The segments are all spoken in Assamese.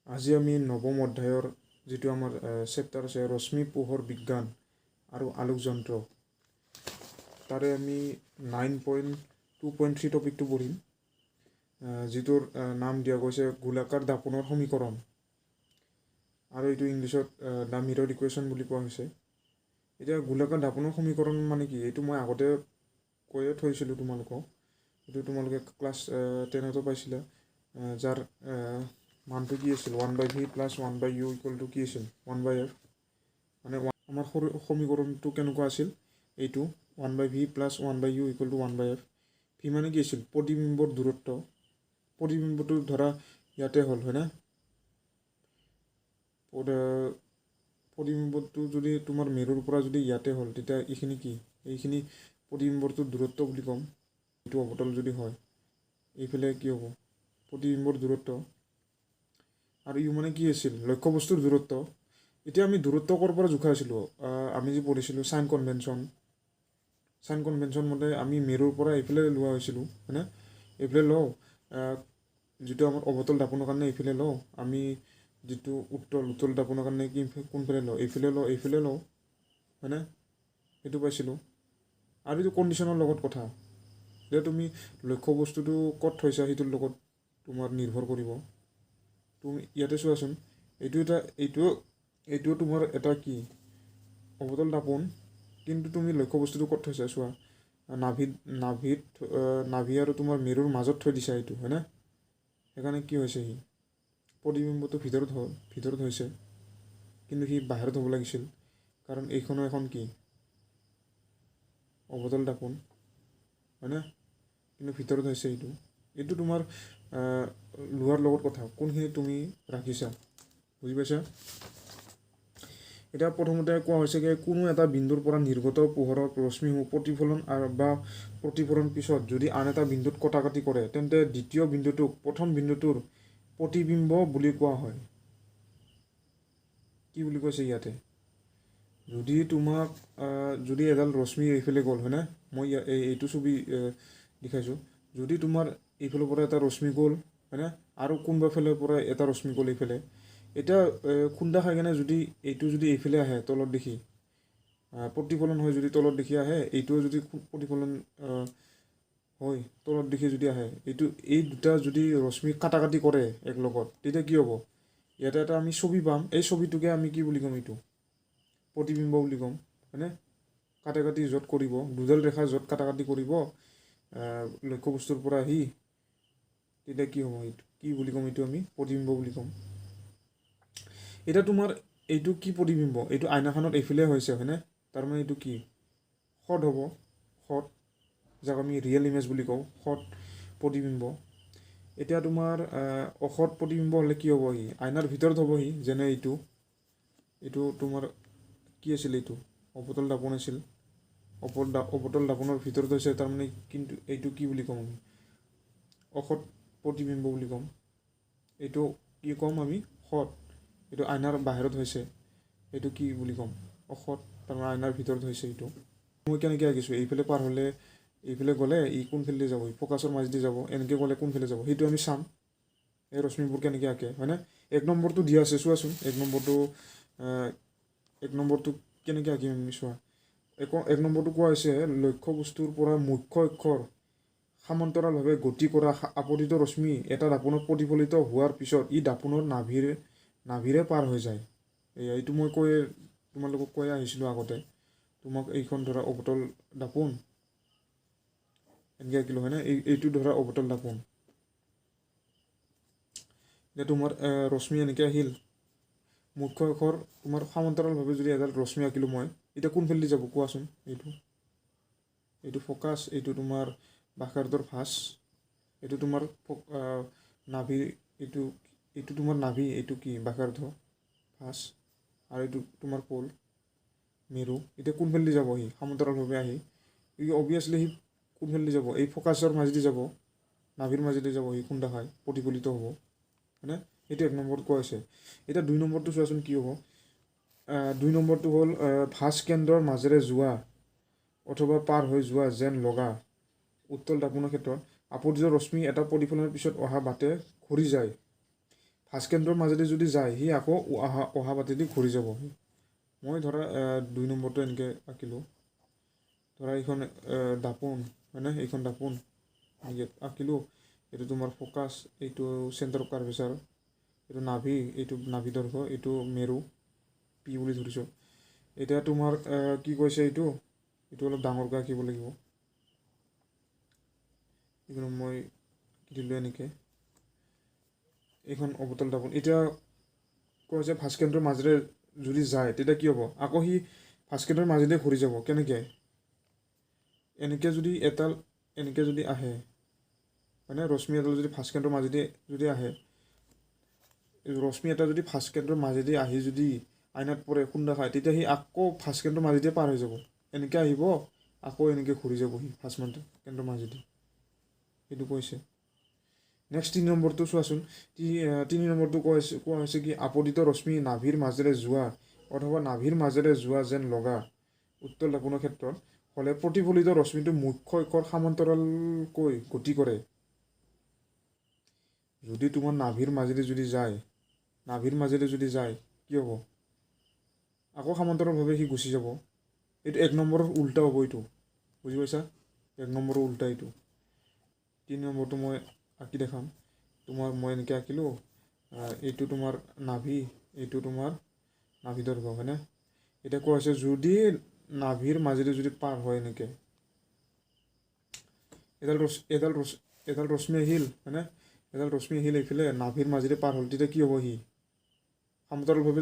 আজি আমি নৱম অধ্যায়ৰ যিটো আমাৰ চেপ্টাৰ আছে ৰশ্মি পোহৰ বিজ্ঞান আৰু আলোক যন্ত্ৰ তাৰে আমি 9.2.3 টপিকটো পঢ়িম যিটোৰ নাম দিয়া গৈছে গোলাকাৰ দাপোনৰ সমীকৰণ আৰু এইটো ইংলিছত দ্য মিৰৰ ইকুৱেশ্যন বুলি কোৱা হৈছে। এতিয়া গোলাকাৰ দাপোনৰ সমীকৰণ মানে কি এইটো মই আগতে কৈয়ে থৈছিলোঁ তোমালোকক, এইটো তোমালোকে ক্লাছ 10তো পাইছিলা, যাৰ মানটো কি আছিল 1/v + 1/u = কি আছিল 1/f, মানে আমাৰ সমীকৰণটো কেনেকুৱা আছিল এইটো 1/v + 1/u = 1/f। ভি মানে কি আছিল প্ৰতিবিম্বৰ দূৰত্ব, প্ৰতিবিম্বটো ধৰা ইয়াতে হ'ল হয়নে, প্ৰতিবিম্বটো যদি তোমাৰ মেৰুৰ পৰা যদি ইয়াতে হ'ল তেতিয়া এইখিনি কি, এইখিনি প্ৰতিবিম্বৰটো দূৰত্ব বুলি ক'ম। এইটো অৱতল যদি হয় এইফালে কি হ'ব প্ৰতিবিম্বৰ দূৰত্ব, আৰু ইউ মানে কি আছিল লক্ষ্য বস্তুৰ দূৰত্ব। এতিয়া আমি দূৰত্ব ক'ৰ পৰা জোখাইছিলোঁ, আমি যে পঢ়িছিলোঁ সাইন কনভেনশ্যন মতে আমি মেৰুৰ পৰা এইফালে লোৱা হৈছিলোঁ হয়নে, এইফালে লওঁ যিটো আমাৰ অৱতল দাপনৰ কাৰণে এইফালে লওঁ, আমি যিটো উত্তল দাপনৰ কাৰণে কি কোনফালে লওঁ, এইফালে লওঁ হয়নে, সেইটো পাইছিলোঁ। আৰু এইটো কণ্ডিশ্যনৰ লগত কথা, যে তুমি লক্ষ্য বস্তুটো ক'ত থৈছা সেইটোৰ লগত তোমাৰ নিৰ্ভৰ কৰিব। তুমি ইয়াতে চোৱাচোন, এইটো তোমাৰ এটা কি অৱতল দাপোন, কিন্তু তুমি লক্ষ্য বস্তুটো ক'ত থৈছা চোৱা, নাভি আৰু তোমাৰ মেৰুৰ মাজত থৈ দিছা এইটো হয়নে, সেইকাৰণে কি হৈছে সি প্ৰতিবিম্বটো ভিতৰত হৈছে, কিন্তু সি বাহিৰত হ'ব লাগিছিল, কাৰণ এইখনো এখন কি অৱতল দাপোন হয়নে, কিন্তু ভিতৰত হৈছে এইটো তোমাৰ লোহাৰ লগত কথা কোনখিনি তুমি ৰাখিছা, বুজি পাইছা। এতিয়া প্ৰথমতে কোৱা হৈছে যে কোনো এটা বিন্দুৰ পৰা নিৰ্গত পোহৰৰ ৰশ্মিসমূহ প্ৰতিফলন বা প্ৰতিফলন পিছত যদি আন এটা বিন্দুত কটাকটি কৰে তেন্তে দ্বিতীয় বিন্দুটোক প্ৰথম বিন্দুটোৰ প্ৰতিবিম্ব বুলি কোৱা হয়। কি বুলি কৈছে ইয়াতে, যদি তোমাক যদি এডাল ৰশ্মি এইফালে গ'ল হয়নে, মই এইটো ছবি দেখাইছোঁ, যদি তোমাৰ এইফালৰ পৰা এটা ৰশ্মি গ'ল হয়নে, আৰু কোনোবা ফালৰ পৰা এটা ৰশ্মি গ'ল এইফালে, এতিয়া খুন্দা খাই কেনে যদি এইটো যদি এইফালে আহে তলত দেখি প্ৰতিফলন হৈ যদি তলত দেখি আহে, এইটোও যদি প্ৰতিফলন হয় তলত দেখি যদি আহে, এই দুটা যদি ৰশ্মি কাটাকাটি কৰে এক লগত, তেতিয়া কি হ'ব, ইয়াতে এটা আমি ছবি পাম, এই ছবিটোকে আমি কি বুলি ক'ম, এইটো প্ৰতিবিম্ব বুলি ক'ম হয়নে। কাটাকাটি য'ত কৰিব, দুডাল ৰেখা য'ত কাটাকাটি কৰিব লক্ষ্য বস্তুৰ পৰা আহি, তেতিয়া কি হ'ব, এইটো কি বুলি ক'ম, এইটো আমি প্ৰতিবিম্ব বুলি ক'ম। এতিয়া তোমাৰ এইটো কি প্ৰতিবিম্ব, এইটো আইনাখনত এইফালে হৈছে হয়নে, তাৰমানে এইটো কি সৎ হ'ব, সৎ, যাক আমি ৰিয়েল ইমেজ বুলি কওঁ, সৎ প্ৰতিবিম্ব। এতিয়া তোমাৰ অসৎ প্ৰতিবিম্ব হ'লে কি হ'ব, সি আইনাৰ ভিতৰত হ'ব, সি যেনে এইটো তোমাৰ কি আছিল, এইটো অৱতল দাপোন আছিল, অৱতল দাপোনৰ ভিতৰত হৈছে, তাৰমানে কিন্তু এইটো কি বুলি ক'ম, আমি অসৎ প্ৰতিবিম্ব বুলি ক'ম। এইটো কি ক'ম আমি সৎ, এইটো আইনাৰ বাহিৰত হৈছে, এইটো কি বুলি ক'ম অসৎ, তাৰমানে আইনাৰ ভিতৰত হৈছে। এইটো মই কেনেকৈ আঁকিছোঁ, এইফালে পাৰ হ'লে এইফালে গ'লে ই কোনফালে যাব, ফ'কাছৰ মাজেদি যাব, এনেকৈ গ'লে কোনফালে যাব সেইটো আমি চাম, এই ৰশ্মিবোৰ কেনেকৈ আঁকে হয়নে। 1 নম্বৰটো দিয়া আছে চোৱাচোন, 1 নম্বৰটো কেনেকৈ আঁকিম আমি চোৱা। 1 নম্বৰটো কোৱা হৈছে লক্ষ্য বস্তুৰ পৰা মুখ্য অক্ষৰ সমান্তৰালভাৱে গতি কৰা আপতিত ৰশ্মি এটা দাপোনত প্ৰতিফলিত হোৱাৰ পিছত ই দাপোনৰ নাভিৰে পাৰ হৈ যায়। এইটো মই তোমালোকক কৈ আহিছিলোঁ আগতে, তোমাক এইখন ধৰা অৱতল দাপোন এনেকৈ আঁকিলোঁ হয়নে, এইটো ধৰা অৱতল দাপোন, এতিয়া তোমাৰ ৰশ্মি এনেকৈ আহিল, মুখ্য অক্ষৰ তোমাৰ সমান্তৰালভাৱে যদি এডাল ৰশ্মি আঁকিলোঁ মই, এতিয়া কোনফালেদি যাব কোৱাচোন, এইটো ফ'কাছ, এইটো তোমাৰ ব্যাসাৰ্ধৰ ভাঁজ, এইটো তোমাৰ নাভি, এইটো তোমাৰ নাভি, এইটো কি ব্যাসাৰ্ধ ভাঁজ, আৰু এইটো তোমাৰ পল মেৰু। এতিয়া কোনফালেদি যাব সি সমান্তৰালভাৱে আহি, অবভিয়াছলি সি কোনফালেদি যাব, এই ফ'কাছৰ মাজেদি যাব, নাভিৰ মাজেদি যাব, সি খুন্দা খাই প্ৰতিফলিত হ'ব হয়নে, এইটো 1 নম্বৰত কোৱা হৈছে। এতিয়া 2 নম্বৰটো চোৱাচোন কি হ'ব, 2 নম্বৰটো হ'ল ভাঁজ কেন্দ্ৰৰ মাজেৰে যোৱা অথবা পাৰ হৈ যোৱা যেন লগা উত্তল দাপোনৰ ক্ষেত্ৰত আপতিত ৰশ্মি এটা প্ৰতিফলনৰ পিছত অহা বাটে ঘূৰি যায়, ভাস্কেন্দ্ৰৰ মাজেদি যদি যায় সি আকৌ অহা বাটেদি ঘূৰি যাব। মই ধৰা 2 নম্বৰটো এনেকৈ আঁকিলোঁ। ধৰা এইখন দাপোন হয়নে, এইখন দাপোন এনেকৈ আঁকিলোঁ। এইটো তোমাৰ ফ'কাছ, এইটো চেণ্টাৰ অফ কাৰ্ভেচাৰ, এইটো নাভি, এইটো নাভি দৈৰ্ঘ্য, এইটো মেৰু পি বুলি ধৰিছোঁ। এতিয়া তোমাৰ কি কৈছে এইটো অলপ ডাঙৰকৈ আঁকিব লাগিব। এইখন মই দিলোঁ এনেকৈ, এইখন অৱতল দাপোন। এতিয়া কৈছে ভাস্কেন্দ্ৰৰ মাজেৰে যদি যায় তেতিয়া কি হ'ব, আকৌ সি ভাস্কেন্দ্ৰৰ মাজেদি ঘূৰি যাব। কেনেকৈ, এনেকৈ যদি এডাল এনেকৈ যদি আহে মানে ৰশ্মি এডাল যদি ভাস্কেন্দ্ৰৰ মাজেদি যদি আহে, ৰশ্মি এটা যদি ভাস্কেন্দ্ৰৰ মাজেদি আহি যদি আইনাত পৰে খুন্দা খায়, তেতিয়া সি আকৌ ভাস্কেন্দ্ৰৰ মাজেদি পাৰ হৈ যাব। এনেকৈ আহিব আকৌ এনেকৈ ঘূৰি যাব সি ভাস্কেন্দ্ৰৰ মাজেদি, সেইটো কৈছে। নেক্সট 3 নম্বৰটো চোৱাচোন। 3 নম্বৰটো কোৱা হৈছে কি, আপতিত ৰশ্মি নাভিৰ মাজেৰে যোৱা অথবা নাভিৰ মাজেৰে যোৱা যেন লগা উত্তল দাপোনৰ ক্ষেত্ৰত হ'লে প্ৰতিফলিত ৰশ্মিটো মুখ্য অক্ষৰ সমান্তৰালকৈ গতি কৰে। যদি তোমাৰ নাভিৰ মাজেদি যদি যায় কি হ'ব, আকৌ সমান্তৰালভাৱে সি গুচি যাব। এইটো 1 নম্বৰৰ উল্টা হ'ব, এইটো বুজি পাইছা, 1 নম্বৰৰ উল্টা এইটো। 3 নম্বৰটো মই আঁকি দেখাম তোমাৰ। মই এনেকৈ আঁকিলোঁ, এইটো তোমাৰ নাভি, এইটো তোমাৰ নাভি দৈৰ্ঘ্য হয়নে। এতিয়া কোৱা হৈছে যদি নাভিৰ মাজেদি যদি পাৰ হয় এনেকৈ, এডাল ৰশ্মি আহিল হয়নে, এডাল ৰশ্মি আহিল এইফালে নাভিৰ মাজেদি পাৰ হ'ল, তেতিয়া কি হ'ব, সি সমান্তৰালভাৱে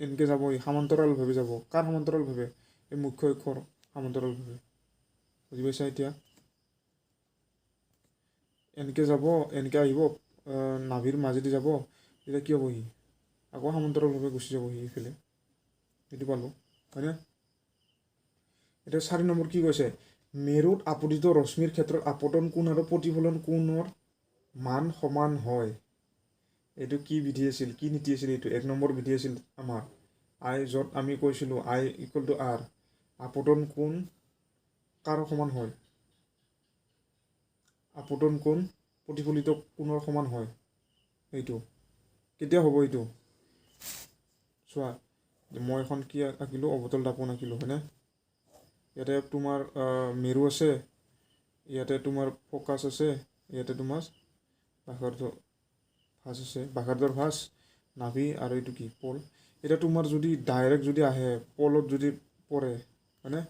এনেকৈ যাব, সি সমান্তৰালভাৱে যাব। কাৰ সমান্তৰালভাৱে, এই মুখ্য অক্ষৰ সমান্তৰালভাৱে, বুজি পাইছা। এতিয়া এনেকৈ যাব, এনেকৈ আহিব, নাভিৰ মাজেদি যাব, তেতিয়া কি হ'ব, সি আকৌ সমান্তৰালভাৱে গুচি যাব সি এইফালে, সেইটো পালোঁ হয়নে। এতিয়া 4 নম্বৰ কি কৈছে, মেৰুত আপতিত ৰশ্মিৰ ক্ষেত্ৰত আপতন কোণ আৰু প্ৰতিফলন কোণৰ মান সমান হয়। এইটো কি বিধি আছিল, কি নীতি আছিল, এইটো 1 নম্বৰ বিধি আছিল আমাৰ য'ত আমি কৈছিলোঁ I=R, আপতন কোণ কাৰ সমান হয়, আপতন কোণ প্ৰতিফলিত কোণৰ সমান হয়। এইটো কেতিয়া হ'ব, এইটো চোৱা, মই এখন কি আঁকিলোঁ, অৱতল দাপোন আঁকিলোঁ হয়নে। ইয়াতে তোমাৰ মেৰু আছে, ইয়াতে তোমাৰ ফ'কাছ আছে, ইয়াতে তোমাৰ বাকাৰ্ধৰ ভাঁজ আছে, বাকাৰ্ধৰ ভাঁজ, নাভি আৰু এইটো কি পল। এতিয়া তোমাৰ যদি ডাইৰেক্ট যদি আহে পলত যদি পৰে হয়নে,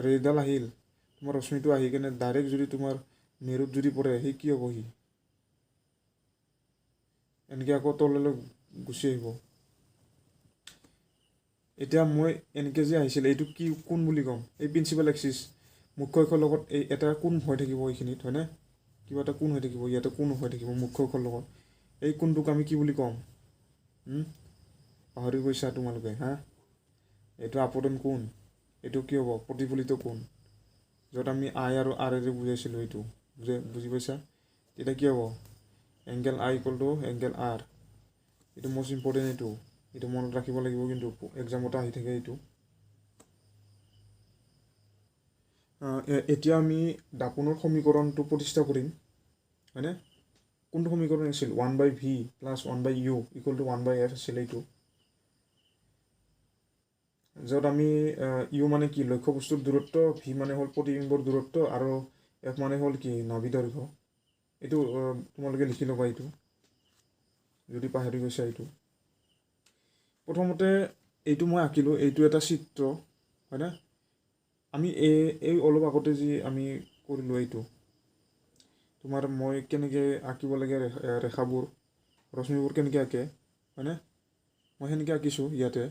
ৰেডাল আহিল তোমাৰ ৰশ্মিটো আহি কেনে ডাইৰেক্ট যদি তোমাৰ মেৰুত যদি পৰে, সি কি হ'ব, সি এনেকৈ আকৌ তললৈ গুচি আহিব। এতিয়া মই এনেকৈ যে আহিছিল, এইটো কি কোন বুলি ক'ম, এই প্ৰিন্সিপাল এক্সিছ মুখ্য অক্ষৰ লগত এই এটা কোণ হৈ থাকিব এইখিনিত হয়নে, কিবা এটা কোণ হৈ থাকিব, ইয়াতে কোণ হৈ থাকিব মুখ্য অক্ষৰ লগত। এই কোণটোক আমি কি বুলি ক'ম, পাহৰি গৈছা তোমালোকে হা। এইটো আপতন কোণ, এইটো কি হ'ব, প্ৰতিফলিত কোণ, য'ত আমি I আৰু R এৰে বুজাইছিলোঁ, এইটো বুজি পাইছা। তেতিয়া কি হ'ব, এংগেল I=এংগেল R। এইটো মষ্ট ইম্পৰ্টেণ্ট, এইটো মনত ৰাখিব লাগিব, কিন্তু এক্সামত আহি থাকে এইটো। এতিয়া আমি দাপোনৰ সমীকৰণটো প্ৰতিষ্ঠা কৰিম হয়নে। কোনটো সমীকৰণ আছিল, 1/v + 1/u = 1/f আছিল এইটো, য'ত আমি ইউ মানে কি লক্ষ্য বস্তুৰ দূৰত্ব, ভি মানে হ'ল প্ৰতিবিম্বৰ দূৰত্ব আৰু এফ মানে হ'ল কি নাভি দৈৰ্ঘ্য। এইটো তোমালোকে লিখি ল'বা, এইটো যদি পাহৰি গৈছা। এইটো প্ৰথমতে এইটো মই আঁকিলোঁ, এইটো এটা চিত্ৰ হয়নে। আমি এই অলপ আগতে যি আমি কৰিলোঁ, এইটো তোমাৰ মই কেনেকৈ আঁকিব লাগে ৰেখাবোৰ, ৰশ্মিবোৰ কেনেকৈ আঁকে হয়নে, মই সেনেকৈ আঁকিছোঁ। ইয়াতে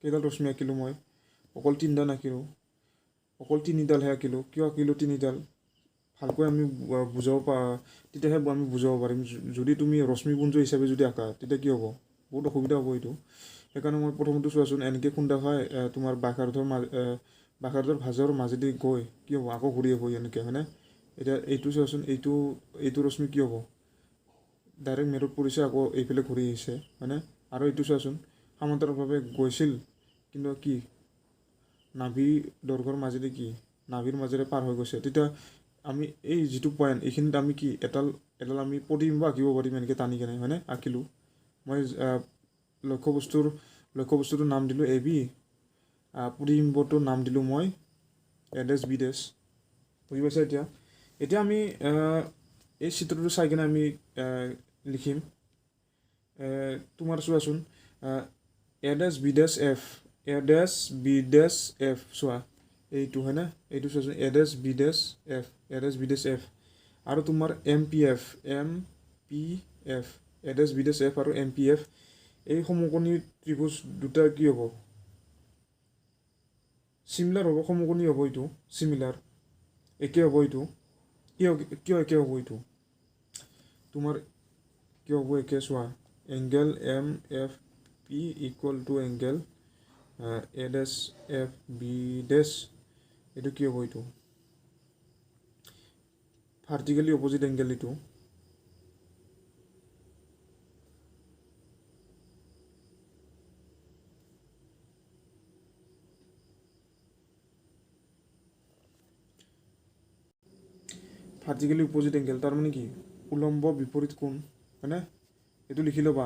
কেইডাল ৰশ্মি আঁকিলোঁ, মই অকল 3ডাল আঁকিলোঁ, অকল 3ডালহে আঁকিলোঁ। কিয় আঁকিলোঁ 3ডাল, ভালকৈ আমি বুজাব তেতিয়াহে আমি বুজাব পাৰিম। যদি তুমি ৰশ্মিপুঞ্জ হিচাপে যদি আঁকা, তেতিয়া কি হ'ব, বহুত অসুবিধা হ'ব এইটো। সেইকাৰণে মই প্ৰথমটো চোৱাচোন, এনেকৈ খুন্দা খাই তোমাৰ বাকাৰ্ধৰ ভাঁজৰ মাজেদি গৈ কি হ'ব, আকৌ ঘূৰি আহিব এনেকৈ হয়নে। এতিয়া এইটো চোৱাচোন, এইটো ৰশ্মি কি হ'ব, ডাইৰেক্ট মেৰুত পৰিছে, আকৌ এইফালে ঘূৰি আহিছে হয়নে। আৰু এইটো চোৱাচোন, সমান্তৰালভাৱে গৈছিল, কিন্তু কি নাভি দৈৰ্ঘ্যৰ মাজেদি কি নাভিৰ মাজেৰে পাৰ হৈ গৈছে। তেতিয়া আমি এই যিটো পইণ্ট, এইখিনিত আমি কি এডাল এডাল আমি প্ৰতিবিম্ব আঁকিব পাৰিম এনেকৈ টানি কেনে হয়নে আঁকিলোঁ মই লক্ষ্যবস্তুটোৰ নাম দিলোঁ এ বি প্ৰতিবিম্বটোৰ নাম দিলোঁ মই এ ডেছ বি ডেছ বুজি পাইছা এতিয়া আমি এই চিত্ৰটো চাই কিনে আমি লিখিম তোমাৰ চোৱাচোন এ ডেছ বি ডেছ এফ চোৱা এইটো হয়নে এইটো চোৱাচোন এ ডেছ বি ডেছ এফ আৰু তোমাৰ M P F A dash B dash F আৰু এম পি এফ এই সমকোণী ত্ৰিভুজ দুটা কি হ'ব চিমিলাৰ হ'ব সমকোণী হ'ব এইটো চিমিলাৰ একে হ'ব এইটো কিয় একে হ'ব এইটো তোমাৰ কিয় হ'ব একে চোৱা angle M F P equal to angle A dash F B dash এইটো কি হ'ব এইটো ভাৰ্টিকেলি অপজিট এংগেল এইটো ভাৰ্টিকেলি অপজিট এংগেল তাৰমানে কি উলম্ব বিপৰীত কোণ হয়নে এইটো লিখি ল'বা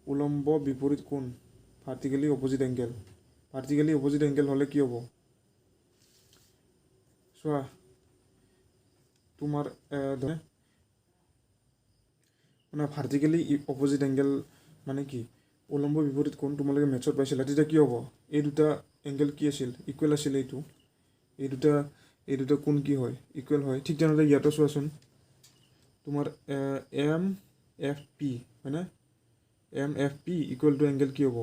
উলম্ব বিপৰীত কোণ ভাৰ্টিকেলি অপজিট এংগেল হ'লে কি হ'ব চোৱা তোমাৰ মানে ভাৰ্টিকেলি অপজিট এংগেল মানে কি উলম্ব বিপৰীত কোণ তোমালোকে মেথছত পাইছিলা তেতিয়া কি হ'ব এই দুটা এংগেল কি আছিল ইকুৱেল আছিল এই দুটা কোণ কি হয় ইকুৱেল হয় ঠিক তেনেদৰে ইয়াতো চোৱাচোন তোমাৰ এম এফ পি হয়নে M F P equal to angle কি হ'ব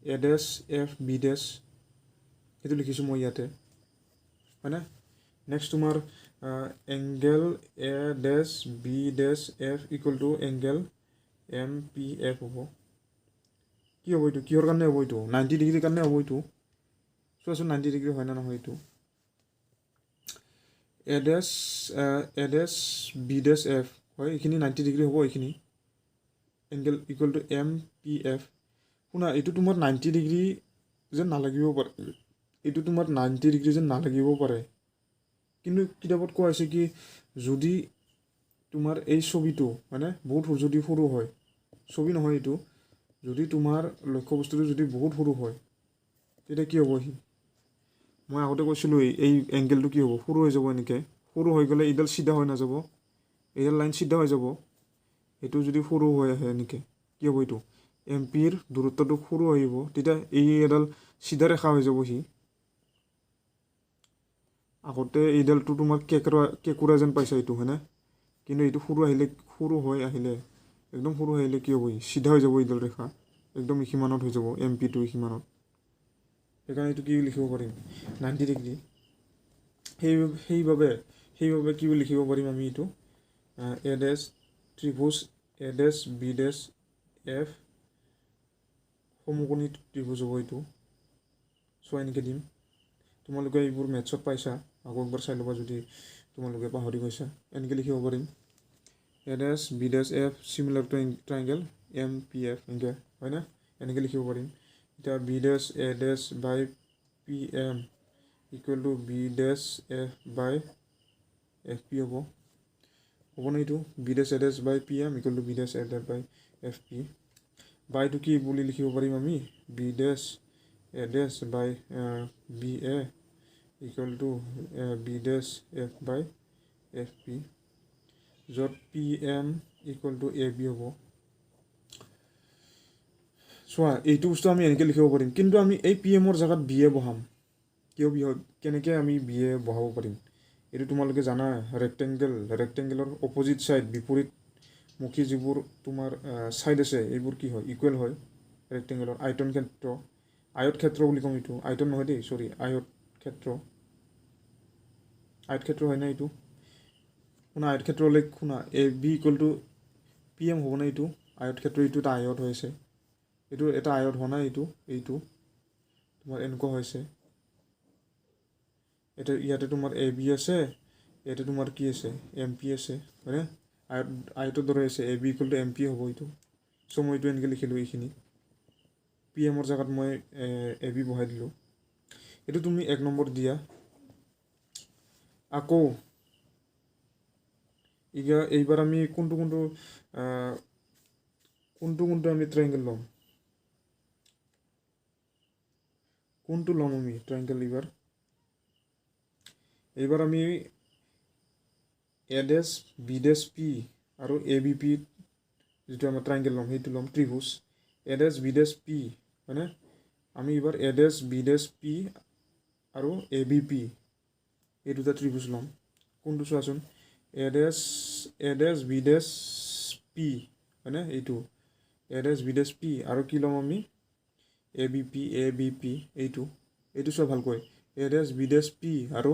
এ ডেছ এফ বি ডেছ সেইটো লিখিছোঁ মই ইয়াতে হয়নে নেক্সট তোমাৰ angle A dash B dash F equal to angle M P F হ'ব কি হ'ব এইটো কিহৰ কাৰণে হ'ব এইটো 90 ডিগ্ৰীৰ কাৰণে হ'ব এইটো চোৱাচোন 90 ডিগ্ৰী হয় না নহয় এইটো এ ডেছ বি ডেছ এফ হয় এইখিনি 90 ডিগ্ৰী হ'ব এইখিনি angle equal to M P F শুনা এইটো তোমাৰ 90 ডিগ্ৰী যেন নালাগিব পাৰে কিন্তু কিতাপত কোৱা হৈছে কি যদি তোমাৰ এই ছবিটো মানে বহুত যদি সৰু হয় ছবি নহয় এইটো যদি তোমাৰ লক্ষ্যবস্তুটো যদি বহুত সৰু হয় তেতিয়া কি হ'ব মই আগতে কৈছিলোঁ এই এংগেলটো কি হ'ব সৰু হৈ যাব এনেকৈ সৰু হৈ গ'লে এইডাল চিধা হৈ নাযাব এইডাল লাইন চিধা হৈ যাব এইটো যদি সৰু হৈ আহে এনেকৈ কি হ'ব এইটো এম পিৰ দূৰত্বটো সৰু আহিব তেতিয়া এই এডাল চিধা ৰেখা হৈ যাব আগতে এইডালটো তোমাৰ কেঁকুৰা যেন পাইছা এইটো হয়নে কিন্তু এইটো সৰু হৈ আহিলে একদম সৰু আহিলে কি হ'ব চিধা হৈ যাব এইডাল ৰেখা একদম ইখিমানত হৈ যাব এম পিটো ইখিমানত সেইকাৰণে এইটো কি লিখিব পাৰিম 90 ডিগ্ৰী সেইবাবে কি লিখিব পাৰিম আমি এইটো এ ডেছ ত্ৰিভুজ এ ডেছ বি ডেছ এফ সমকোণী ত্ৰিভুজ হ'ব এইটো চোৱা এনেকৈ দিম তোমালোকে এইবোৰ মেথছত পাইছা আকৌ একবাৰ চাই ল'বা যদি তোমালোকে পাহৰি গৈছা এনেকৈ লিখিব পাৰিম A dash B dash F similar to triangle M P F এনেকৈ হয়নে এনেকৈ লিখিব পাৰিম এতিয়া B dash A dash by P M equal to B dash F by F P হ'বনে এইটো B dash A dash by P M equal to B dash A dash by F P বাইটো কি বুলি লিখিব পাৰিম আমি B dash A dash by B A equal to B dash F by F P য'ত P M equal to A B হ'ব চোৱা এইটো বস্তু আমি এনেকৈ লিখিব পাৰিম কিন্তু আমি এই পি এমৰ জেগাত বি এ বহাম কেনেকৈ আমি বি এ বহাব পাৰিম এইটো তোমালোকে জানা ৰেক্টেংগেলৰ অপজিট ছাইড বিপৰীতমুখী যিবোৰ তোমাৰ ছাইড আছে এইবোৰ কি হয় ইকুৱেল হয় ৰেক্টেংগেলৰ আয়তন ক্ষেত্ৰ বুলি ক'ম এইটো আয়তন নহয় দেই চৰি আয়ত ক্ষেত্ৰ হয় না এইটো শুনা আয়ত ক্ষেত্ৰ হ'লে শুনা A B equal to P M হ'বনে এইটো আয়ত ক্ষেত্ৰ এইটো এটা আয়ত হৈছে এইটো এটা আয়ত হোৱা নাই এইটো তোমাৰ এনেকুৱা হৈছে ইয়াতে তোমাৰ এ বি আছে ইয়াতে তোমাৰ কি আছে এম পি আছে হয়নে আয়তৰ দৰে আছে A B equal to M P হ'ব এইটো চ' মই এইটো এনেকৈ লিখিলোঁ এইখিনি পি এমৰ জেগাত মই এ বি বহাই দিলোঁ এইটো তুমি 1 নম্বৰ দিয়া আকৌ এতিয়া এইবাৰ আমি কোনটো আমি ট্ৰাইংগেল ল'ম, কোনটো ল'ম আমি ট্ৰাইংগেল এইবাৰ আমি A dash B dash P আৰু এ বি পি যিটো আমাৰ ট্ৰাইংগেল ল'ম সেইটো ল'ম, ত্ৰিভুজ এ ডেছ বি ডেছ পি হয়নে। আমি এইবাৰ এ ডেছ বি ডেছ পি আৰু এ বি পি এই দুটা ত্ৰিভুজ ল'ম। কোনটো চোৱাচোন, এ ডেছ বি ডেছ পি হয়নে, এইটো এ ডেছ বি ডেছ পি আৰু কি ল'ম আমি এ বি পি এইটো চোৱা ভালকৈ, এ ডেছ বি ডেছ পি আৰু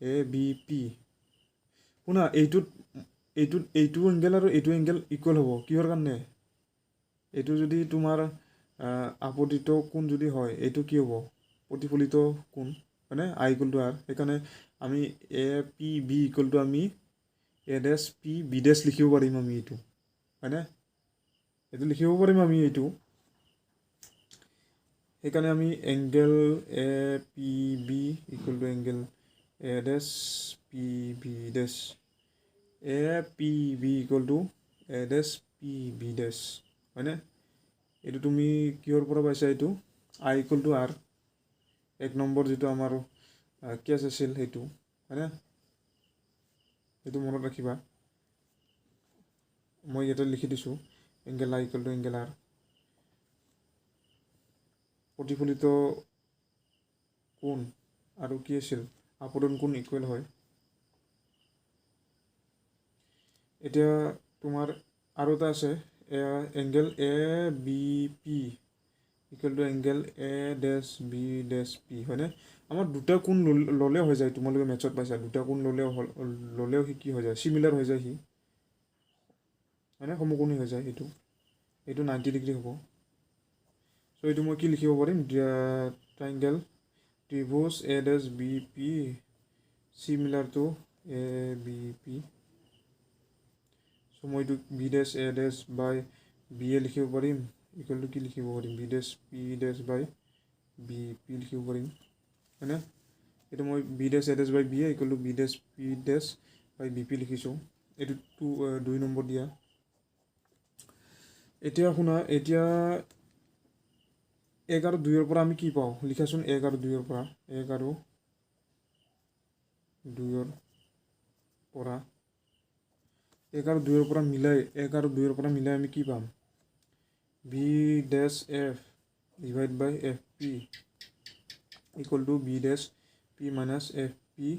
এ বি পি। শুনা, এইটো এংগেল আৰু এইটো এংগেল ইকুৱেল হ'ব, কিহৰ কাৰণে, এইটো যদি তোমাৰ আপতিত কোণ যদি হয় এইটো কি হ'ব, প্ৰতিফলিত কোণ হয়নে, আই ইকুৱেল টু আৰ। সেইকাৰণে আমি A P B equal to আমি এ ডেছ পি বি ডেছ লিখিব পাৰিম আমি এইটো হয়নে, এইটো লিখিব পাৰিম আমি এইটো। সেইকাৰণে আমি angle A P B equal to angle A dash P B dash, A P B equal to A dash P B dash হয়নে। এইটো তুমি কিহৰ পৰা পাইছা, এইটো I equal to R, 1 number যিটো আমাৰ কেছ আছিল সেইটো হয়নে, সেইটো মনত ৰাখিবা। মই ইয়াতে লিখি দিছোঁ angle I equal to angle R. প্ৰতিফলিত কোণ আৰু কি আছিল আপতন কোণ ইকুৱেল হয়। এতিয়া তোমাৰ আৰু এটা আছে angle A B P equal to angle A dash B dash P হয়নে। আমাৰ দুটা কোণ ল'লেও হৈ যায়, তোমালোকে মেথছত পাইছা দুটা কোণ ল'লেও সি কি হৈ যায়, চিমিলাৰ হৈ যায় সি হয়নে, সমকোণী হৈ যায়। এইটো 90 ডিগ্ৰী হ'ব। চ' এইটো মই কি লিখিব পাৰিম, triangle ত্ৰিভুজ A dash B P similar two A B P. চ' মই এইটো B dash A dash by B এ লিখিব পাৰিম, ইকুৱেল টু কি লিখিব পাৰিম, B dash P dash by B P লিখিব পাৰিম হয়নে। এইটো মই B dash A dash by B A equal to B dash P dash by B P লিখিছোঁ। এইটো 2 নম্বৰ দিয়া। এতিয়া শুনা, এতিয়া 1 আৰু 2ৰ পৰা আমি কি পাওঁ, লিখাচোন 1 আৰু 2ৰ পৰা, 1 আৰু 2ৰ পৰা, 1 আৰু 2ৰ পৰা মিলাই, 1 আৰু 2ৰ পৰা মিলাই আমি কি পাম, B dash F divide by F P equal to B dash P minus F P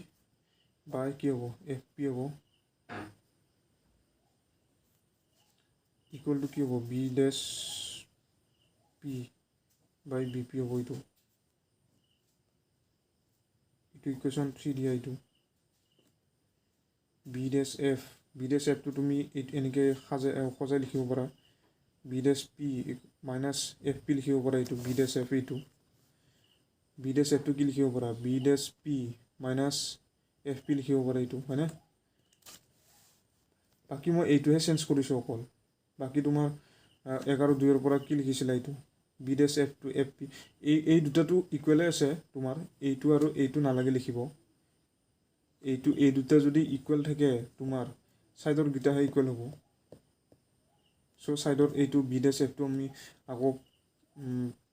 by কি হ'ব, এফ পি হ'ব ইকুৱেল টু কি হ'ব, B dash P by B P হ'ব। এইটো ইকুৱেশ্যন 3 দিয়া। এইটো বি ডেছ এফটো তুমি এনেকৈ সজাই লিখিব পাৰা, B dash P minus F P লিখিব পাৰা, এইটো বি ডেছ এফ, এইটো বি ডেছ এফটো কি লিখিব পাৰা, B dash P minus F P লিখিব পাৰা, এইটো হয়নে। বাকী মই এইটোহে চেঞ্জ কৰিছোঁ অকল, বাকী তোমাৰ 1 আৰু 2ৰ পৰা কি লিখিছিলা, এইটো B dash F two F P, এই দুটাটো ইকুৱেলে আছে তোমাৰ, এইটো আৰু এইটো নালাগে লিখিব। এই দুটা যদি ইকুৱেল থাকে তোমাৰ ছাইডৰ দুটাহে ইকুৱেল হ'ব। চ' ছাইডত এইটো বি ডেছ এফটো আমি আকৌ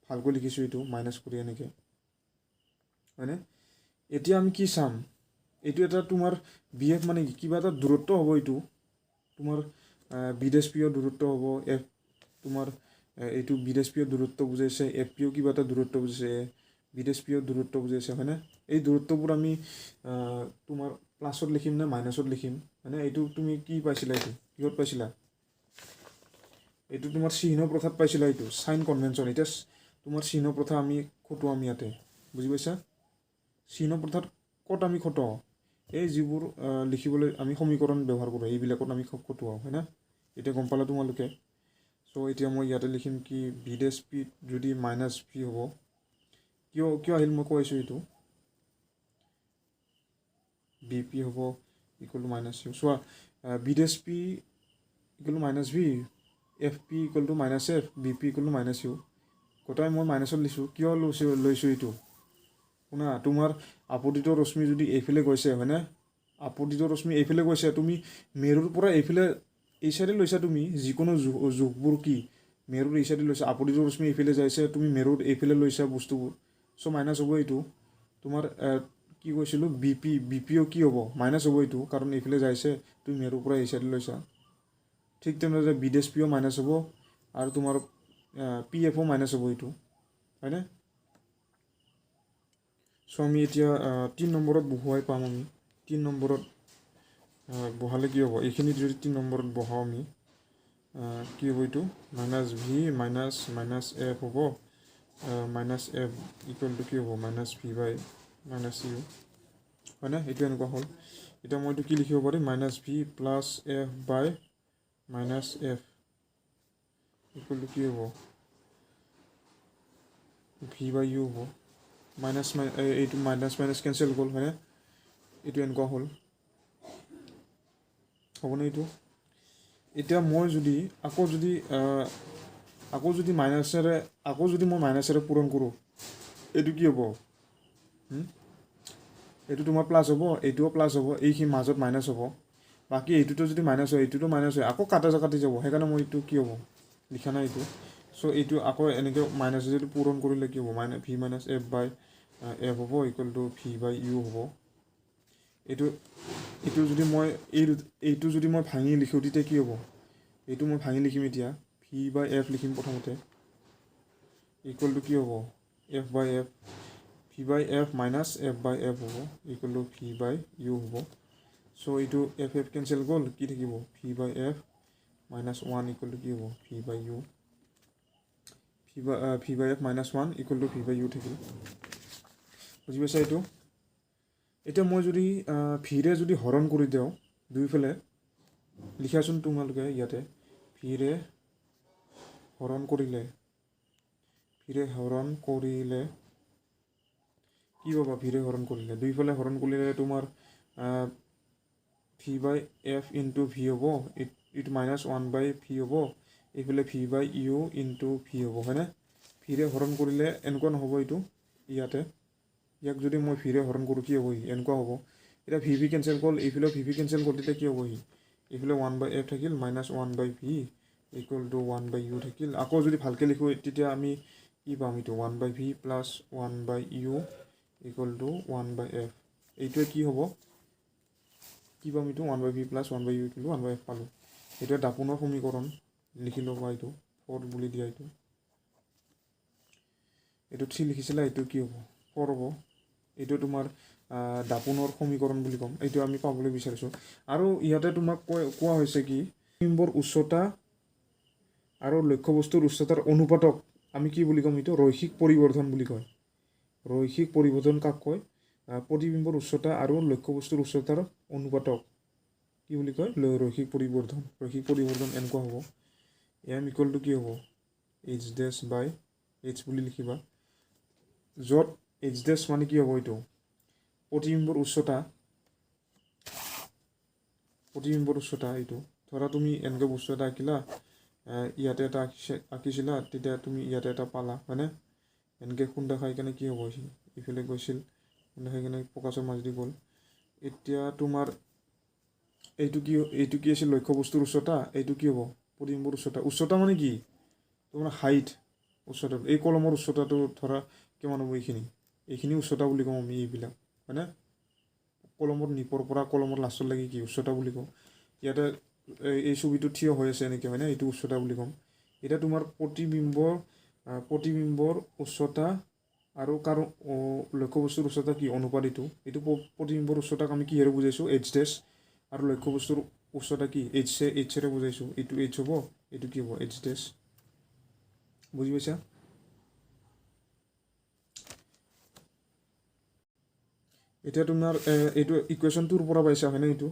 ভালকৈ লিখিছোঁ, এইটো মাইনাছ কৰি এনেকৈ হয়নে। এতিয়া আমি কি চাম, এইটো এটা তোমাৰ বি এফ মানে কি, কিবা এটা দূৰত্ব হ'ব, এইটো তোমাৰ বি ডেছ পিৰ দূৰত্ব হ'ব, এফ তোমাৰ এইটো বি ডেছ পিৰ দূৰত্ব বুজাইছে, এফ পিও কিবা এটা দূৰত্ব বুজাইছে, বি ডেছ পিৰ দূৰত্ব বুজাইছে হয়নে। এই দূৰত্ববোৰ আমি তোমাৰ প্লাছত লিখিম নে মাইনাছত লিখিম হয়নে। এইটো তুমি কি পাইছিলা, এইটো কিহত পাইছিলা, এইটো তোমাৰ চিহ্ন প্ৰথাত পাইছিলা, এইটো চাইন কনভেনশ্যন। এতিয়া তোমাৰ চিহ্ন প্ৰথা আমি খটুৱাম ইয়াতে, বুজি পাইছা, চিহ্ন প্ৰথাত ক'ত আমি খটুৱাওঁ, এই যিবোৰ লিখিবলৈ আমি সমীকৰণ ব্যৱহাৰ কৰোঁ এইবিলাকত আমি খটুৱাওঁ হয়নে। এতিয়া গম পালা তোমালোকে। চ' এতিয়া মই ইয়াতে লিখিম কি, বি ডেছ পি যদি মাইনাছ ভি হ'ব, কিয় আহিল মই কৈছোঁ, এইটো বি পি হ'ব ইকুৱেল টু মাইনাছ ইউ। চোৱা, B dash P equal to minus V, F P equal to minus F, B P equal to minus U. গোটাই মই মাইনাছত লৈছোঁ, কিয় লৈছোঁ এইটো শুনা, তোমাৰ আপতিত ৰশ্মি যদি এইফালে গৈছে হয়নে, আপতিত ৰশ্মি এইফালে গৈছে, তুমি মেৰুৰ পৰা এইফালে এই চাইডে লৈছা, তুমি যিকোনো যোগবোৰ কি মেৰুৰ এই চাইডে লৈছা, আপতিত ৰশ্মি এইফালে যাইছে, তুমি মেৰুৰ এইফালে লৈছা বস্তুবোৰ, চ' মাইনাছ হ'ব এইটো। তোমাৰ কি কৈছিলোঁ বি পিও কি হ'ব, মাইনাছ হ'ব এইটো, কাৰণ এইফালে যাইছে, তুমি মেৰুৰ পৰা এই চাইডে লৈছা। ঠিক তেনেদৰে বিদেশ পিও মাইনাছ হ'ব, আৰু তোমাৰ পি এফও মাইনাছ হ'ব এইটো, হয়নে? চ' আমি এতিয়া 3 নম্বৰত বহুৱাই পাম আমি। 3 নম্বৰত বহালে কি হ'ব, এইখিনিত যদি 3 নম্বৰত বহাওঁ আমি কি হ'ব এইটো মাইনাছ ভি মাইনাছ এফ হ'ব, মাইনাছ এফ ইকুৱেল টু কি হ'ব মাইনাছ ভি বাই মাইনাছ ইউ, হয়নে? এইটো এনেকুৱা হ'ল। এতিয়া মই এইটো কি লিখিব পাৰিম, minus V plus F by minus F equal to কি হ'ব ভি বাই ইউ হ'ব। এইটো মাইনাছ কেঞ্চেল গ'ল, হয়নে? এইটো এনেকুৱা হ'ল, হ'বনে এইটো? এতিয়া মই যদি আকৌ যদি মই মাইনাছেৰে পূৰণ কৰোঁ, এইটো কি হ'ব, এইটো তোমাৰ প্লাছ হ'ব, এইটোও প্লাছ হ'ব, এইখিনি মাজত মাইনাছ হ'ব, বাকী এইটোতো যদি মাইনাছ হয়, এইটোতো মাইনাছ হয়, আকৌ কাটি যাব, সেইকাৰণে মই এইটো কি হ'ব লিখা নাই এইটো। চ' এইটো আকৌ এনেকৈ মাইনাছ যদি পূৰণ কৰিলে কি হ'ব, V minus F by F হ'ব equal to V by U হ'ব। এইটো যদি মই ভাঙি লিখোঁ, তেতিয়া কি হ'ব, এইটো মই ভাঙি লিখিম এতিয়া, ভি বাই এফ লিখিম প্ৰথমতে, ইকুৱেল টু কি হ'ব F by F, V by F minus F by F হ'ব equal to V by U হ'ব। চ' এইটো এফ কেঞ্চেল গ'ল, কি থাকিব V by F minus 1 equal to কি হ'ব V by U, V by F minus 1 equal to V by U থাকিল। বুজি পাইছা এইটো? এতিয়া মই যদি ভিৰে যদি হৰণ কৰি দিওঁ দুইফালে, লিখাচোন তোমালোকে ইয়াতে, ভিৰে হৰণ কৰিলে কি পাবা, ভিৰে হৰণ কৰিলে দুইফালে হৰণ কৰিলে তোমাৰ V by F into V হ'ব, এইটো মাইনাছ 1 বাই ভি হ'ব, এইফালে V by U into V হ'ব, হয়নে? ভিৰে হৰণ কৰিলে এনেকুৱা নহ'ব এইটো, ইয়াক যদি মই ভিৰে হৰণ কৰোঁ কি হ'ব, এনেকুৱা হ'ব। এতিয়া ভি কেঞ্চেল গ'ল, এইফালেও ভি কেঞ্চেল গ'ল, তেতিয়া কি হ'ব, এইফালে 1 বাই এফ থাকিল, minus 1 by V equal to 1 by U থাকিল। আকৌ যদি ভালকৈ লিখোঁ, তেতিয়া আমি কি পাম, এইটো 1 by V plus 1 by U equal to 1 by F. এইটোৱে কি হ'ব, কি পাম, এইটো 1 by V plus 1 by U equal to 1 by F পালোঁ। এইটোৱে দাপোনৰ সমীকৰণ, লিখি ল'বা, এইটো 4 বুলি দিয়া, এইটো 3 লিখিছিলা, এইটো কি হ'ব 4 হ'ব। এইটো তোমাৰ দাপোনৰ সমীকৰণ বুলি ক'ম, এইটো আমি পাবলৈ বিচাৰিছোঁ। আৰু ইয়াতে তোমাক কোৱা হৈছে কি, প্ৰতিবিম্বৰ উচ্চতা আৰু লক্ষ্যবস্তুৰ উচ্চতাৰ অনুপাতক আমি কি বুলি ক'ম, এইটো ৰৈখিক পৰিৱৰ্ধন বুলি কয়। ৰৈখিক পৰিৱৰ্ধন কাক কয়, প্ৰতিবিম্বৰ উচ্চতা আৰু লক্ষ্যবস্তুৰ উচ্চতাৰ অনুপাতক কি বুলি কয়, ৰৈখিক পৰিৱৰ্ধন। ৰৈখিক পৰিৱৰ্ধন এনেকুৱা হ'ব, এম ইকুৱেল টু কি হ'ব এইচ ডেছ বাই এইচ বুলি লিখিবা, য'ত এইচ ডেছ মানে কি হ'ব, এইটো প্ৰতিবিম্বৰ উচ্চতা। এইটো ধৰা তুমি এনেকৈ বস্তু এটা আঁকিলা, ইয়াতে এটা আঁকিছিলা, তেতিয়া তুমি ইয়াতে এটা পালা, হয়নে? এনেকৈ খুন্দা খাই কেনে কি হ'ব, ইফালে গৈছিল, খুন্দা খাই কেনে প্ৰকাশৰ মাজেদি গ'ল। এতিয়া তোমাৰ এইটো কি আছিল, লক্ষ্যবস্তুৰ উচ্চতা, এইটো কি হ'ব প্ৰতিবিম্বৰ উচ্চতা মানে কি, তোমাৰ হাইট, উচ্চতা। এই কলমৰ উচ্চতাটো ধৰা কিমান হ'ব, এইখিনি উচ্চতা বুলি কওঁ আমি, এইবিলাক, হয়নে? কলমৰ নিপৰ পৰা কলমৰ লাষ্টৰ লাগি কি উচ্চতা বুলি কওঁ। ইয়াতে এই ছবিটো থিয় হৈ আছে এনেকৈ, হয়নে? এইটো উচ্চতা বুলি ক'ম। এতিয়া তোমাৰ প্ৰতিবিম্বৰ উচ্চতা আৰু লক্ষ্যবস্তুৰ উচ্চতা কি অনুপাত, এইটো প্ৰতিবিম্বৰ উচ্চতাক আমি কিহেৰে বুজাইছোঁ, এইচ ডেছ, আৰু লক্ষ্যবস্তুৰ উচ্চতা কি এইচেৰে বুজাইছোঁ, এইটো এইচ হ'ব, এইটো কি হ'ব এইচ ডেছ। বুজি পাইছা? এতিয়া তোমাৰ এইটো ইকুৱেশ্যন 2ৰ পৰা পাইছা, হয়নে? এইটো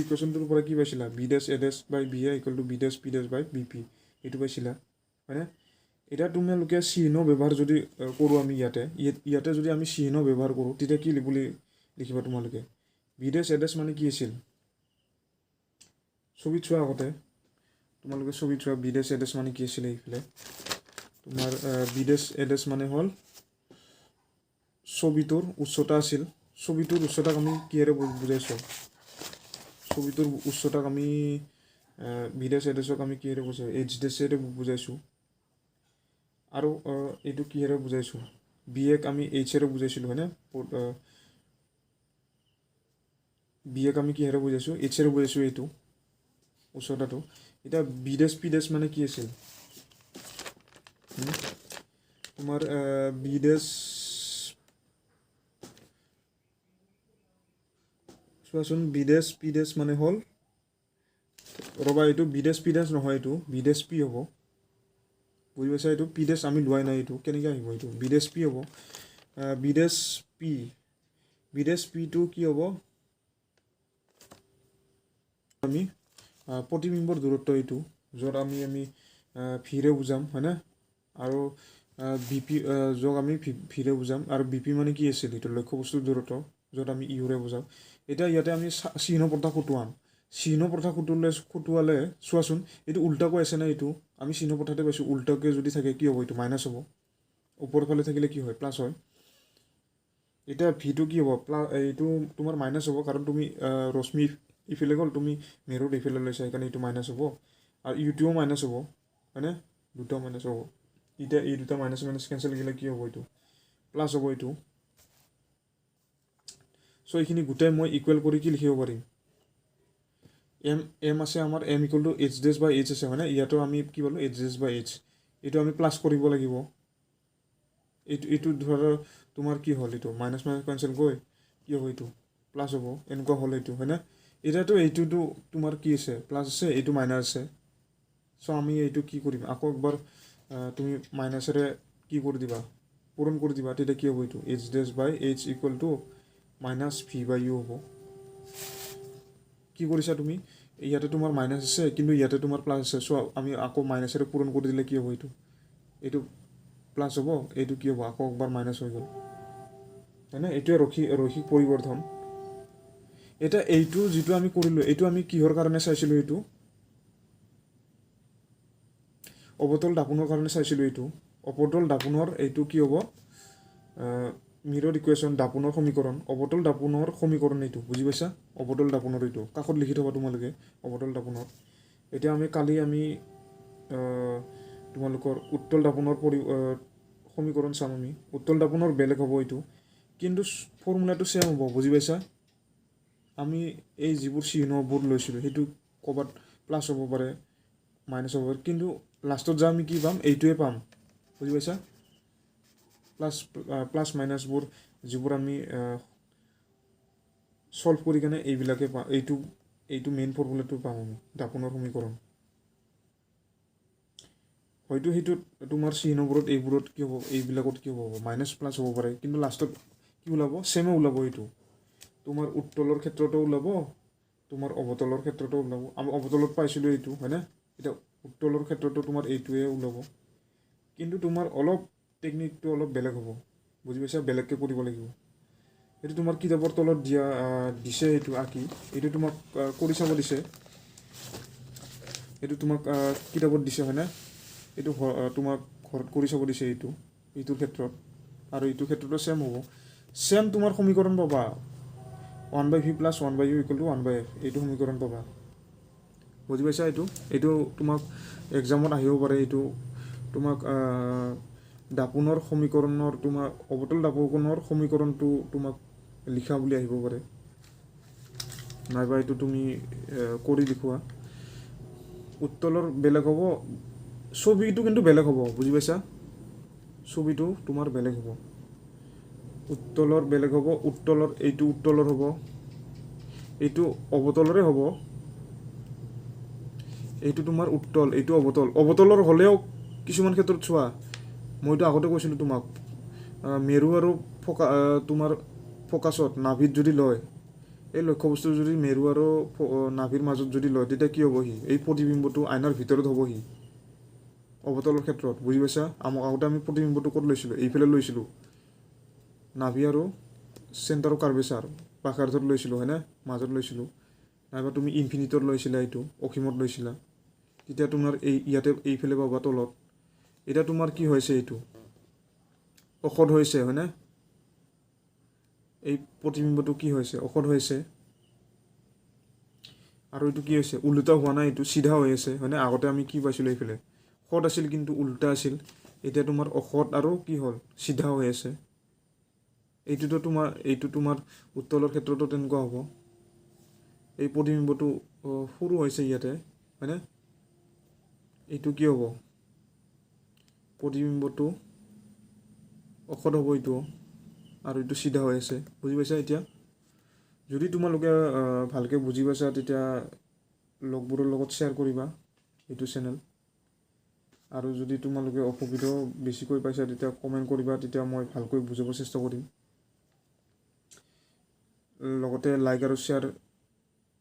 ইকুৱেশ্যন 2ৰ পৰা কি পাইছিলা, B dash A dash by B A equal to B dash P dash by B P, এইটো পাইছিলা, হয়নে? এতিয়া তোমালোকে চিহ্ন ব্যৱহাৰ যদি কৰোঁ আমি ইয়াতে যদি আমি চিহ্ন ব্যৱহাৰ কৰোঁ, তেতিয়া কি বুলি লিখিবা তোমালোকে, বি ডেছ এ ডেছ মানে কি আছিল, ছবিত চোৱা আগতে, তোমালোকে ছবিত চোৱা, বি ডেছ এ ডেছ মানে কি আছিলে, এইফালে তোমাৰ বি ডেছ এ ডেছ মানে হ'ল ছবিটোৰ উচ্চতা আছিল, ছবিটোৰ উচ্চতাক আমি কিহেৰে বুজাইছোঁ ছবিটোৰ উচ্চতাক আমি বি ডেছ এ ডেছক আমি কিহেৰে বুজাইছোঁ এইচ ডেছেৰে বুজাইছোঁ আৰু এইটো কিহেৰে বুজাইছোঁ বি এক আমি এইচেৰে বুজাইছিলোঁ হয়নে বি এক আমি কিহেৰে বুজাইছোঁ এইচেৰে বুজাইছোঁ এইটো উচ্চতাটো এতিয়া বি ডেছ পি ডেছ মানে কি আছিল তোমাৰ বি ডেছ চোৱাচোন বি ডেছ পি ডেছ মানে হ'ল ৰ'বা এইটো বি ডেছ পি ডেছ নহয় এইটো বি ডেছ পি হ'ব বুজি পাইছা এইটো পি ডেছ আমি লোৱাই নাই এইটো কেনেকৈ আহিব এইটো বি ডেছ পি হ'ব বি ডেছ পিটো কি হ'ব আমি প্ৰতিবিম্বৰ দূৰত্ব এইটো য'ত আমি ভিৰে বুজাম হয়নে আৰু বি পি য'ত আমি ভিৰে বুজাম আৰু বি পি মানে কি আছিল এইটো লক্ষ্যবস্তুৰ দূৰত্ব য'ত আমি ইউৰে বুজাম এতিয়া ইয়াতে আমি চিহ্ন প্ৰথা খুটুৱাম চিহ্ন প্ৰথা খুটুৱালে চোৱাচোন এইটো উল্টাকৈ আছে না এইটো আমি চিহ্ন প্ৰথাতে পাইছোঁ উল্টাকৈ যদি থাকে কি হ'ব এইটো মাইনাছ হ'ব ওপৰৰ ফালে থাকিলে কি হয় প্লাছ হয় এতিয়া ভিটো কি হ'ব এইটো তোমাৰ মাইনাছ হ'ব কাৰণ তুমি ৰশ্মি ইফালে গ'ল তুমি মেৰুত ইফালে লৈছা সেইকাৰণে এইটো মাইনাছ হ'ব আৰু ইউটোও মাইনাছ হ'ব হয়নে দুটাও মাইনাছ হ'ব এতিয়া এই দুটা মাইনাছ কেঞ্চেল গ'লে কি হ'ব এইটো প্লাছ হ'ব এইটো চ' এইখিনি গোটেই মই ইকুৱেল কৰি কি লিখিব পাৰিম এম আছে আমাৰ M equal to H dash by H আছে হয়নে ইয়াতো আমি কি পালোঁ এইচ ডেছ বাই এইচ এইটো আমি প্লাছ কৰিব লাগিব এইটো ধৰা তোমাৰ কি হ'ল এইটো মাইনাছ কেঞ্চেল গৈ কি হ'ব এইটো প্লাছ হ'ব এনেকুৱা হ'ল এইটো হয়নে এতিয়াতো এইটোতো তোমাৰ কি আছে প্লাছ আছে এইটো মাইনাছ আছে চ' আমি এইটো কি কৰিম আকৌ একবাৰ তুমি মাইনাছেৰে কি কৰি দিবা পূৰণ কৰি দিবা তেতিয়া কি হ'ব এইটো H dash by H equal to minus V by U হ'ব কি কৰিছা তুমি ইয়াতে তোমাৰ মাইনাছ আছে কিন্তু ইয়াতে তোমাৰ প্লাছ আছে চ' আমি আকৌ মাইনাছেৰে পূৰণ কৰি দিলে কি হ'ব এইটো প্লাছ হ'ব এইটো কি হ'ব আকৌ একবাৰ মাইনাছ হৈ গ'ল হয়নে এইটোৱে ৰৈখিক পৰিৱৰ্তন এতিয়া এইটো যিটো আমি কৰিলোঁ এইটো আমি কিহৰ কাৰণে চাইছিলোঁ এইটো অৱতল দাপোনৰ কাৰণে চাইছিলোঁ এইটো অৱতল দাপোনৰ এইটো কি হ'ব মিৰৰ ইকুৱেশ্যন দাপোনৰ সমীকৰণ অৱতল দাপোনৰ সমীকৰণ এইটো বুজি পাইছা অৱতল দাপোনৰ এইটো কাষত লিখি থবা তোমালোকে অৱতল দাপোনৰ এতিয়া কালি আমি তোমালোকৰ উত্তল দাপোনৰ সমীকৰণ চাম আমি উত্তল দাপোনৰ বেলেগ হ'ব এইটো কিন্তু ফৰ্মুলাটো ছেম হ'ব বুজি পাইছা আমি এই যিবোৰ চিহ্নবোৰ লৈছিলোঁ সেইটো ক'ৰবাত প্লাছ হ'ব পাৰে মাইনাছ হ'ব পাৰে কিন্তু লাষ্টত যে আমি কি পাম এইটোৱে পাম বুজি পাইছা প্লাছ মাইনাছবোৰ যিবোৰ আমি সলভ কৰি কেনে এইবিলাকে পাম এইটো মেইন ফৰ্মুলাটো পাম আমি দাপোনৰ সমীকৰণ হয়তো সেইটোত তোমাৰ চিহ্নবোৰত এইবোৰত কি হ'ব এইবিলাকত কি হ'ব মাইনাছ প্লাছ হ'ব পাৰে কিন্তু লাষ্টত কি ওলাব ছেমে ওলাব এইটো তোমাৰ উত্তলৰ ক্ষেত্ৰতো ওলাব তোমাৰ অৱতলৰ ক্ষেত্ৰতো ওলাব আমি অৱতলত পাইছিলোঁ এইটো হয়নে এতিয়া উত্তলৰ ক্ষেত্ৰতো তোমাৰ এইটোৱে ওলাব কিন্তু তোমাৰ অলপ টেকনিকটো অলপ বেলেগ হ'ব বুজি পাইছা বেলেগকৈ কৰিব লাগিব এইটো তোমাৰ কিতাপৰ তলত দিছে এইটো আঁকি এইটো তোমাক কৰি চাব দিছে এইটো তোমাক কিতাপত দিছে হয়নে এইটো তোমাক ঘৰত কৰি চাব দিছে এইটোৰ ক্ষেত্ৰত আৰু এইটোৰ ক্ষেত্ৰতো ছেম হ'ব ছেম তোমাৰ সমীকৰণ পাবা 1/v + 1/u = 1/f এইটো সমীকৰণ পাবা বুজি পাইছা এইটো তোমাক এক্সামত আহিব পাৰে এইটো তোমাক দাপোনৰ সমীকৰণৰ তোমাৰ অৱতল দাপোনৰ সমীকৰণটো তোমাক লিখা বুলি আহিব পাৰে নাইবা এইটো তুমি কৰি দেখুওৱা উত্তলৰ বেলেগ হ'ব ছবিটো কিন্তু বেলেগ হ'ব বুজি পাইছা ছবিটো তোমাৰ বেলেগ হ'ব উত্তলৰ বেলেগ হ'ব উত্তলৰ এইটো উত্তলৰ হ'ব এইটো অৱতলৰে হ'ব এইটো তোমাৰ উত্তল এইটো অৱতলৰ হ'লেও কিছুমান ক্ষেত্ৰত চোৱা মইতো আগতে কৈছিলোঁ তোমাক মেৰু আৰু তোমাৰ ফ'কাছত নাভিত যদি লয় এই লক্ষ্যবস্তু যদি মেৰু আৰু নাভিৰ মাজত যদি লয় তেতিয়া কি হ'বহি এই প্ৰতিবিম্বটো আইনাৰ ভিতৰত হ'বহি অৱতলৰ ক্ষেত্ৰত বুজি পাইছা আগতে আমি প্ৰতিবিম্বটো ক'ত লৈছিলোঁ এইফালে লৈছিলোঁ নাভি আৰু চেণ্টাৰ কাৰ্ভেচাৰ ব্যাসাৰ্ধত লৈছিলোঁ হয়নে মাজত লৈছিলোঁ নাইবা তুমি ইনফিনিটত লৈছিলা এইটো অসীমত লৈছিলা তেতিয়া তোমাৰ ইয়াতে এইফালে পাবা তলত এতিয়া তোমাৰ কি হৈছে এইটো ঔষধ হৈছে হয়নে এই প্ৰতিবিম্বটো কি হৈছে অখদ হৈছে আৰু এইটো কি হৈছে উল্টা হোৱা নাই এইটো চিধা হৈ আছে হয়নে আগতে আমি কি পাইছিলোঁ এইফালে খদ আছিল কিন্তু উল্টা আছিল এতিয়া তোমাৰ অখদ আৰু কি হ'ল চিধা হৈ আছে এইটো তোমাৰ উত্তলৰ ক্ষেত্ৰতো তেনেকুৱা হ'ব এই প্ৰতিবিম্বটো সৰু হৈছে ইয়াতে হয়নে এইটো কি হ'ব প্ৰতিবিম্বটো অখদ হ'ব এইটো আৰু এইটো চিধা হৈ আছে বুজি পাইছা এতিয়া যদি তোমালোকে ভালকৈ বুজি পাইছা তেতিয়া লগবোৰৰ লগত শ্বেয়াৰ কৰিবা এইটো চেনেল আৰু যদি তোমালোকে অসুবিধাও বেছিকৈ পাইছা তেতিয়া কমেণ্ট কৰিবা তেতিয়া মই ভালকৈ বুজাব চেষ্টা কৰিম লগতে লাইক আৰু শ্বেয়াৰ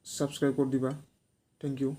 ছাবস্ক্ৰাইব কৰি দিবা থেংক ইউ